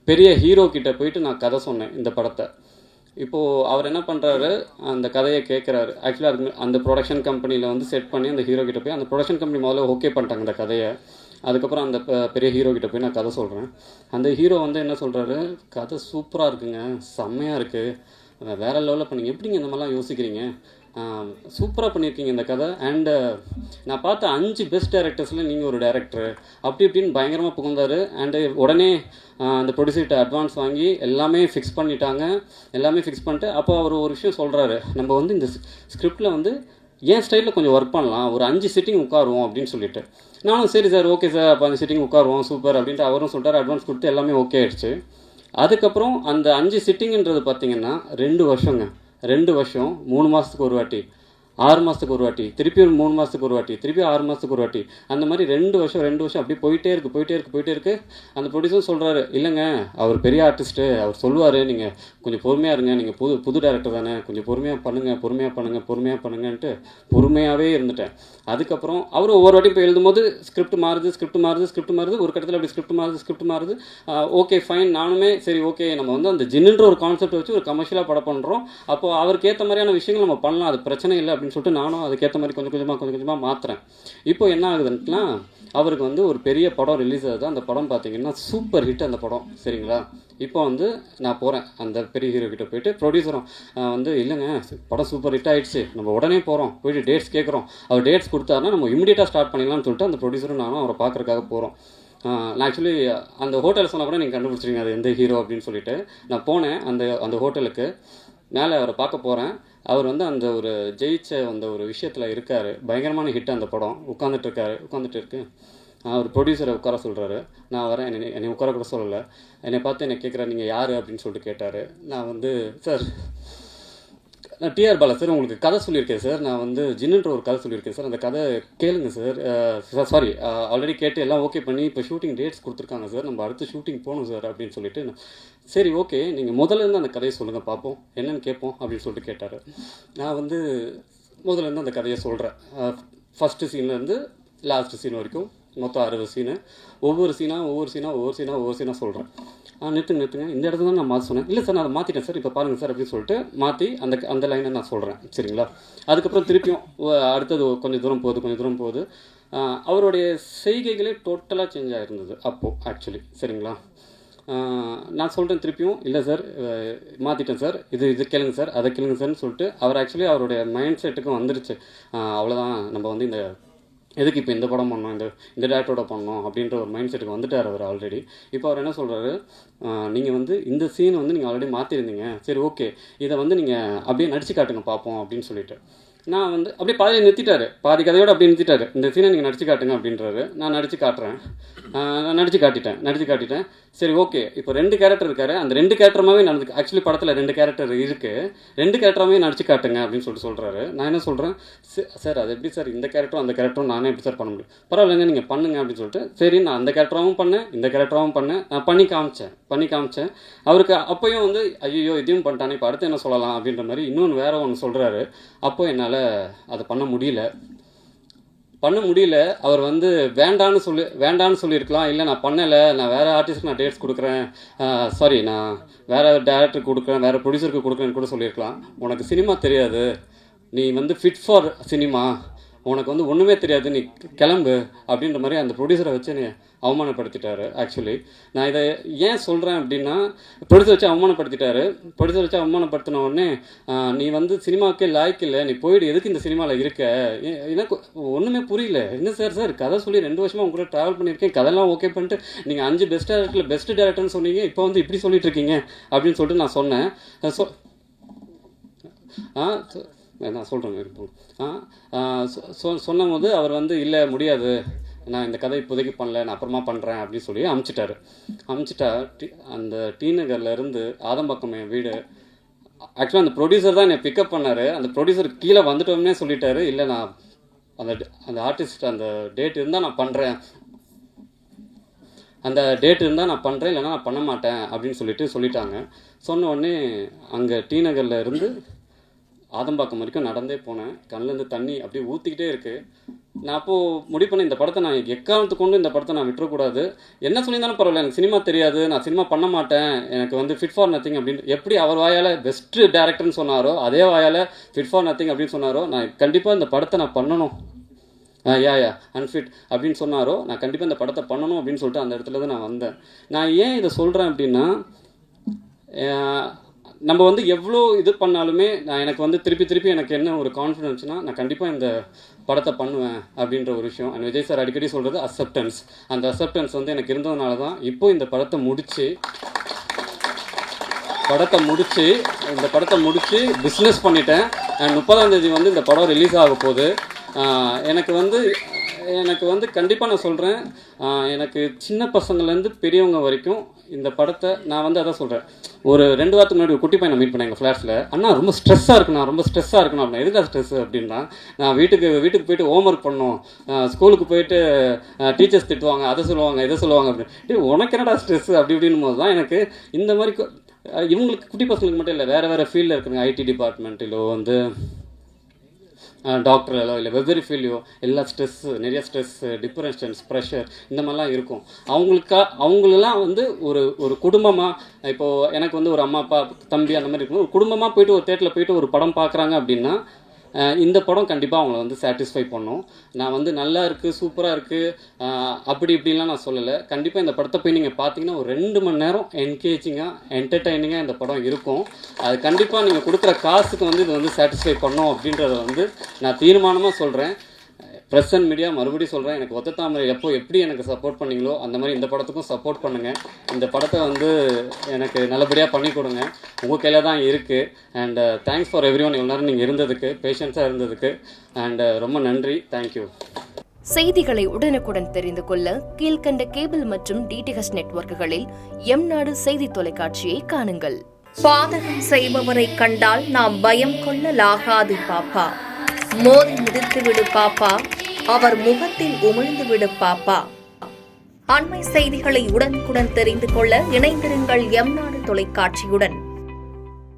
பெரிய ஹீரோ கிட்ட போயிட்டு நான் கதை சொன்னேன் இந்த படத்தை. இப்போது அவர் என்ன பண்ணுறாரு, அந்த கதையை கேட்குறாரு. ஆக்சுவலாக அதுக்கு அந்த ப்ரொடக்ஷன் கம்பெனியில் வந்து செட் பண்ணி அந்த ஹீரோ கிட்ட போய் அந்த ப்ரொடக்ஷன் கம்பெனி முதல்ல ஓகே பண்ணிட்டாங்க இந்த கதையை. அதுக்கப்புறம் அந்த பெரிய ஹீரோ கிட்ட போய் நான் கதை சொல்கிறேன். அந்த ஹீரோ வந்து என்ன சொல்கிறாரு, கதை சூப்பராக இருக்குங்க, செம்மையாக இருக்குது, வேறு லெவலில் பண்ணீங்க, எப்படிங்க இந்த மாதிரிலாம் யோசிக்கிறீங்க, சூப்பராக பண்ணியிருக்கீங்க இந்த கதை. அண்டு நான் பார்த்த 5 பெஸ்ட் டேரக்டர்ஸில் நீங்கள் ஒரு டேரக்டர் அப்படி இப்படின்னு பயங்கரமாக புகுந்தார். அண்டு உடனே அந்த ப்ரொடியூசர்கிட்ட அட்வான்ஸ் வாங்கி எல்லாமே ஃபிக்ஸ் பண்ணிட்டாங்க. எல்லாமே ஃபிக்ஸ் பண்ணிட்டு அப்போ அவர் ஒரு விஷயம் சொல்கிறாரு, நம்ம வந்து இந்த ஸ்கிரிப்டில் வந்து என் ஸ்டைலில் கொஞ்சம் ஒர்க் பண்ணலாம், ஒரு 5 சிட்டிங் உட்காருவோம் அப்படின்னு சொல்லிட்டு. நானும் சரி சார், ஓகே சார், அப்போ அந்த சிட்டிங் உட்காருவோம், சூப்பர் அப்படின்ட்டு அவரும் சொல்லிட்டார். அட்வான்ஸ் கொடுத்து எல்லாமே ஓகே ஆகிடுச்சு. அதுக்கப்புறம் அந்த 5 சிட்டிங்கிறது பார்த்திங்கன்னா 2 வருஷங்க. 2 வருஷம், 3 மாதத்துக்கு ஒரு வாட்டி, 6 மாதத்துக்கு ஒரு வாட்டி, திருப்பி 3 மாதத்துக்கு ஒரு வாட்டி, திருப்பி 6 மாதத்துக்கு ஒரு வாட்டி, அந்த மாதிரி 2 வருஷம் அப்படியே போயிட்டே இருக்குது. அந்த ப்ரொடியூசரும் சொல்கிறாரு, இல்லைங்க அவர் பெரிய ஆர்டிஸ்ட்டு, அவர் சொல்லுவார், நீங்கள் கொஞ்சம் பொறுமையாக இருங்க, நீங்கள் புது டேரக்டர் தானே, கொஞ்சம் பொறுமையாக பண்ணுங்கன்ட்டு பொறுமையாகவே இருந்துட்டேன். அதுக்கப்புறம் அவர் ஒவ்வொரு வாட்டி இப்போ எழுதும்போது ஸ்கிரிப்ட் மாறுது, ஒரு கட்டத்தில் அப்படி ஸ்கிரிப்ட் மாறுது. ஓகே ஃபைன், நானுமே சரி ஓகே, நம்ம வந்து அந்த ஜின்னுன்ற ஒரு கான்செப்ட் வச்சு ஒரு கமர்ஷியலாக படம் பண்ணுறோம், அப்போது அவருக்கு ஏற்ற மாதிரியான விஷயங்கள் நம்ம பண்ணலாம், அது பிரச்சனை இல்லை அப்படின்னு சொல்லிட்டு நானும் அதுக்கேற்ற மாதிரி கொஞ்சம் கொஞ்சமாக மாற்றுறேன். இப்போ என்ன ஆகுதுன்னா, அவருக்கு வந்து ஒரு பெரிய படம் ரிலீஸ் ஆகுது. அந்த படம் பார்த்தீங்கன்னா சூப்பர் ஹிட் அந்த படம், சரிங்களா. இப்போ வந்து நான் போகிறேன் அந்த பெரிய ஹீரோ கிட்ட போயிட்டு, ப்ரொடியூசரும் வந்து இல்லைங்க படம் சூப்பர் ஹிட் ஆகிடுச்சு, நம்ம உடனே போயிட்டு டேட்ஸ் கேட்குறோம், அவர் டேட்ஸ் கொடுத்தாருன்னா நம்ம இமீடியட்டாக ஸ்டார்ட் பண்ணிடலாம்னு சொல்லிட்டு அந்த ப்ரொடியூசரும் நானும் அவரை பார்க்குறதுக்காக போகிறோம். நான் ஆக்சுவலி அந்த ஹோட்டல் சொன்னால் கூட நீங்கள் கண்டுபிடிச்சிருங்க அது எந்த ஹீரோ அப்படின்னு சொல்லிட்டு. நான் போனேன் அந்த ஹோட்டலுக்கு, மேலே அவரை பார்க்க போகிறேன். அவர் வந்து அந்த ஒரு ஜெயிச்ச அந்த ஒரு விஷயத்தில் இருக்கார், பயங்கரமான ஹிட் அந்த படம். உட்காந்துட்டு இருக்கு. அவர் ப்ரொடியூசரை உட்கார சொல்கிறாரு. நான் வரேன், என்னை உட்கார கூட சொல்லலை. என்னை பார்த்து என்னை கேட்குறாரு, நீங்கள் யார் அப்படின்னு சொல்லிட்டு கேட்டார். நான் வந்து சார், நான் டிஆர் பாலா சார், உங்களுக்கு கதை சொல்லியிருக்கேன் சார், நான் வந்து ஜின்னுன்ற ஒரு கதை சொல்லியிருக்கேன் சார், அந்த கதை கேளுங்க சார். சாரி, ஆல்ரெடி கேட்டு எல்லாம் ஓகே பண்ணி இப்போ ஷூட்டிங் டேட்ஸ் கொடுத்துருக்காங்க சார், நம்ம அடுத்து ஷூட்டிங் போகணும் சார் அப்படின்னு சொல்லிட்டு. சரி ஓகே, நீங்கள் முதல்லேருந்து அந்த கதையை சொல்லுங்கள் பார்ப்போம், என்னென்னு கேட்போம் அப்படின்னு சொல்லிட்டு கேட்டார். நான் வந்து முதல்லேருந்து அந்த கதையை சொல்கிறேன். ஃபஸ்ட்டு சீன்லேருந்து லாஸ்ட்டு சீன் வரைக்கும் மொத்தம் 60 சீனு. ஒவ்வொரு சீனாக சொல்கிறேன். நிறுத்துங்க, இந்த இடத்துல தான் நான் மாற்ற சொன்னேன். இல்லை சார், நான் அதை மாற்றிட்டேன் சார், இப்போ பாருங்கள் சார் அப்படின்னு சொல்லிட்டு மாற்றி அந்த லைனை நான் சொல்கிறேன், சரிங்களா. அதுக்கப்புறம் திருப்பியும் அடுத்தது கொஞ்சம் தூரம் போகுது. அவருடைய செய்கைகளே டோட்டலாக சேஞ்ச் ஆகிருந்தது அப்போது ஆக்சுவலி, சரிங்களா. நான் சொல்கிறேன் திருப்பியும், இல்லை சார் மாற்றிட்டேன் சார், இது கேளுங்க சார், அதை கேளுங்க சார்னு சொல்லிட்டு அவர் ஆக்சுவலி அவருடைய மைண்ட் செட்டுக்கும் வந்துருச்சு. அவ்வளோதான், நம்ம வந்து இந்த எதுக்கு இப்போ இந்த படம் பண்ணோம், இந்த டேரக்டரோட பண்ணோம் அப்படின்ற ஒரு மைண்ட் செட்டுக்கு வந்துட்டார் அவர் ஆல்ரெடி. இப்போ அவர் என்ன சொல்கிறாரு, நீங்கள் வந்து இந்த சீன் வந்து நீங்கள் ஆல்ரெடி மாற்றிருந்தீங்க, சரி ஓகே, இதை வந்து நீங்கள் அப்படியே நடிச்சு காட்டுங்க பார்ப்போம் அப்படின்னு சொல்லிட்டு. நான் வந்து அப்படியே பாதியை நிறுத்திட்டார், பாதி கதையோடு அப்படியே நிறுத்திட்டார். இந்த சீனை நீங்கள் நடிச்சு காட்டுங்க அப்படின்றாரு. நான் நடிச்சு காட்டிட்டேன். சரி ஓகே, இப்போ 2 கேரக்டர் இருக்காரு, அந்த 2 கேரக்டருமாவே நடந்து, ஆக்சுவலி படத்தில் 2 கேரக்டர் இருக்குது, 2 கேரக்டராகவே நடிச்சு காட்டுங்க அப்படின்னு சொல்கிறாரு. நான் என்ன சொல்கிறேன், சார் அது எப்படி சார், இந்த கேரக்டரும் அந்த கேரக்டரும் நானே எப்படி சார் பண்ண முடியும், பரவாயில்லைங்க நீங்கள் பண்ணுங்க அப்படின்னு சொல்லிட்டு. சரி, நான் அந்த கேரக்டராகவும் பண்ணேன், இந்த கேரக்டராகவும் பண்ணேன், நான் பண்ணி காமிச்சேன். அவருக்கு அப்போயும் வந்து ஐயோ இதையும் பண்ணிட்டானே, இப்போ அடுத்து என்ன சொல்லலாம் அப்படின்ற மாதிரி இன்னொன்று வேறு ஒன்று சொல்கிறாரு. அப்போது என்னால் அதை பண்ண முடியல. அவர் வந்து வேண்டான்னு சொல்லியிருக்கலாம், இல்லை நான் பண்ணலை, நான் வேறு ஆர்டிஸ்ட்டுக்கு நான் டேட்ஸ் கொடுக்குறேன், சாரி நான் வேறு டேரக்டருக்கு கொடுக்குறேன், வேறு ப்ரொடியூசருக்கு கொடுக்குறேன்னு கூட சொல்லியிருக்கலாம். உனக்கு சினிமா தெரியாது, நீ வந்து ஃபிட் ஃபார் சினிமா, உனக்கு வந்து ஒன்றுமே தெரியாது, நீ கிளம்பு அப்படின்ற மாதிரி அந்த ப்ரொடியூசரை வச்சு என்னை அவமானப்படுத்திட்டாரு. ஆக்சுவலி நான் இதை ஏன் சொல்கிறேன் அப்படின்னா, ப்ரொடியூசர் வச்சு அவமானப்படுத்தின உடனே, நீ வந்து சினிமாவுக்கே லாய்க்கு இல்லை, நீ போயிடு, எதுக்கு இந்த சினிமாவில் இருக்க, எனக்கு ஒன்றுமே புரியல. என்ன சார் கதை சொல்லி 2 வருஷமாக உங்களோட ட்ராவல் பண்ணியிருக்கேன், கதையெல்லாம் ஓகே பண்ணிட்டு நீங்கள் 5 பெஸ்ட் டேரக்டர்னு சொன்னீங்க, இப்போ வந்து இப்படி சொல்லிட்டு இருக்கீங்க அப்படின்னு சொல்லிட்டு நான் சொன்னேன். நான் சொல்கிறேன். சொன்னபோது அவர் வந்து இல்லை முடியாது, நான் இந்த கதை இப்போதைக்கு பண்ணல, நான் அப்புறமா பண்ணுறேன் அப்படின்னு சொல்லி அமுச்சிட்டா. அந்த டி நகர்லேருந்து ஆதம்பாக்கம் என் வீடு. ஆக்சுவலாக அந்த ப்ரொடியூசர் தான் என்னை பிக்கப் பண்ணார். அந்த ப்ரொடியூசர் கீழே வந்துட்டோம்னே சொல்லிட்டாரு, இல்லை நான் அந்த ஆர்டிஸ்ட் அந்த டேட் இருந்தால் நான் பண்ணுறேன், இல்லைனா நான் பண்ண மாட்டேன் அப்படின்னு சொல்லிட்டாங்க. சொன்ன உடனே அங்கே டி நகரில் இருந்து ஆதம்பாக்கம் வரைக்கும் நடந்தே போனேன். கண்ணிலேருந்து தண்ணி அப்படியே ஊற்றிக்கிட்டே இருக்குது. நான் அப்போது முடிவு பண்ண இந்த படத்தை நான் எக்காரணத்து கொண்டு இந்த படத்தை நான் விட்டுறக்கூடாது. என்ன சொல்லியிருந்தாலும் பரவாயில்ல, எனக்கு சினிமா தெரியாது, நான் சினிமா பண்ண மாட்டேன், எனக்கு வந்து ஃபிட் ஃபார் நத்திங் அப்படின்னு எப்படி அவர் வாயால் பெஸ்ட்டு டேரக்டர்னு சொன்னாரோ அதே வாயால் ஃபிட் ஃபார் நத்திங் அப்படின்னு சொன்னாரோ, நான் கண்டிப்பாக இந்த படத்தை நான் பண்ணணும், யா அன்ஃபிட் அப்படின்னு சொன்னாரோ, நான் கண்டிப்பாக இந்த படத்தை பண்ணணும் அப்படின்னு சொல்லிட்டு அந்த இடத்துல தான் நான் வந்தேன். நான் ஏன் இதை சொல்கிறேன் அப்படின்னா, நம்ம வந்து எவ்வளோ இது பண்ணாலுமே எனக்கு வந்து திருப்பி எனக்கு என்ன ஒரு கான்ஃபிடென்ஸ்னால், நான் கண்டிப்பாக இந்த படத்தை பண்ணுவேன் அப்படின்ற ஒரு விஷயம். அண்ட் விஜய் சார் அடிக்கடி சொல்கிறது அக்செப்டன்ஸ். அந்த அக்செப்டன்ஸ் வந்து எனக்கு இருந்ததுனால தான் இப்போ இந்த படத்தை முடித்து பிஸ்னஸ் பண்ணிட்டேன். அண்ட் 30ஆம் தேதி வந்து இந்த படம் ரிலீஸ் ஆக போகுது. எனக்கு வந்து கண்டிப்பாக நான் சொல்கிறேன், எனக்கு சின்ன பசங்கள்லேருந்து பெரியவங்க வரைக்கும் இந்த படத்தை நான் வந்து அதான் சொல்கிறேன். ஒரு 2 வாரத்துக்கு முன்னாடி ஒரு குட்டி பையனை மீட் பண்ணேன் எங்கள் ஃப்ளாட்ஸில். அண்ணா ரொம்ப ஸ்ட்ரெஸ்ஸாக இருக்கணும் அப்படின்னா, எதுக்காக ஸ்ட்ரெஸ் அப்படின்னா, நான் வீட்டுக்கு போயிட்டு ஹோம்ஒர்க் பண்ணணும், ஸ்கூலுக்கு போயிட்டு டீச்சர்ஸ் திட்டுவாங்க, அதை சொல்லுவாங்க இதை சொல்லுவாங்க அப்படின்னு. உனக்கு என்னடா ஸ்ட்ரெஸ் அப்படி இப்படின்னு போது தான் எனக்கு இந்த மாதிரி இவங்களுக்கு குட்டி பசங்களுக்கு மட்டும் இல்லை, வேறு ஃபீல்டில் இருக்குதுங்க, ஐடி டிபார்ட்மெண்ட்டிலோ வந்து டாக்டரோ இல்லை வெவ்வேறு ஃபீல்டையோ எல்லா நிறைய ஸ்ட்ரெஸ்ஸு, டிப்ரெஷன்ஸ், ப்ரெஷர் இந்த மாதிரிலாம் இருக்கும். அவங்களெல்லாம் வந்து ஒரு குடும்பமாக, இப்போது எனக்கு வந்து ஒரு அம்மா அப்பா தம்பி அந்த மாதிரி இருக்கும், ஒரு குடும்பமாக போயிட்டு ஒரு தேட்டரில் போயிட்டு ஒரு படம் பார்க்குறாங்க அப்படின்னா இந்த படம் கண்டிப்பாக அவங்கள வந்து சாட்டிஸ்ஃபை பண்ணும். நான் வந்து நல்லா இருக்குது, சூப்பராக இருக்குது அப்படி இப்படின்லாம் நான் சொல்லலை. கண்டிப்பாக இந்த படத்தை போய் நீங்கள் பார்த்தீங்கன்னா ஒரு 2 மணி நேரம் என்கேஜிங்காக என்டர்டைனிங்காக இந்த படம் இருக்கும். அது கண்டிப்பாக நீங்கள் கொடுக்குற காசுக்கு வந்து இது வந்து சாட்டிஸ்ஃபை பண்ணும் அப்படின்றத வந்து நான் தீர்மானமாக சொல்கிறேன். ப்ரெஸ் அண்ட் மீடியா மறுபடியும் சொல்கிறேன், எனக்கு ஒத்த தாமரை எப்படி எனக்கு சப்போர்ட் பண்ணீங்களோ அந்த மாதிரி இந்த படத்துக்கும் சப்போர்ட் பண்ணுங்கள். இந்த படத்தை வந்து எனக்கு நல்லபடியாக பண்ணி கொடுங்க, உங்கள் கையில் தான் இருக்குது. And thanks for every one, இவ்வளோ நேரம் நீங்கள் இருந்ததுக்கு, பேஷன்ஸாக இருந்ததுக்கு. அண்ட் ரொம்ப நன்றி, தேங்க்யூ. செய்திகளை உடனுக்குடன் தெரிந்து கொள்ள கீழ்கண்ட கேபிள் மற்றும் டிடிஹெச் நெட்வொர்க்குகளில் எம்நாடு செய்தி தொலைக்காட்சியை காணுங்கள். பாதகம் செய்பவரை கண்டால் நாம் பயம் கொள்ளலாகாது பாப்பா, மோதி மிதித்து விடு பாப்பா, அவர் முகத்தில் உமிழ்ந்து விடு பாப்பா. அண்மை செய்திகளை உடனுக்குடன் தெரிந்து கொள்ள இணைந்திருங்கள் எம்நாடு தொலைக்காட்சியுடன்.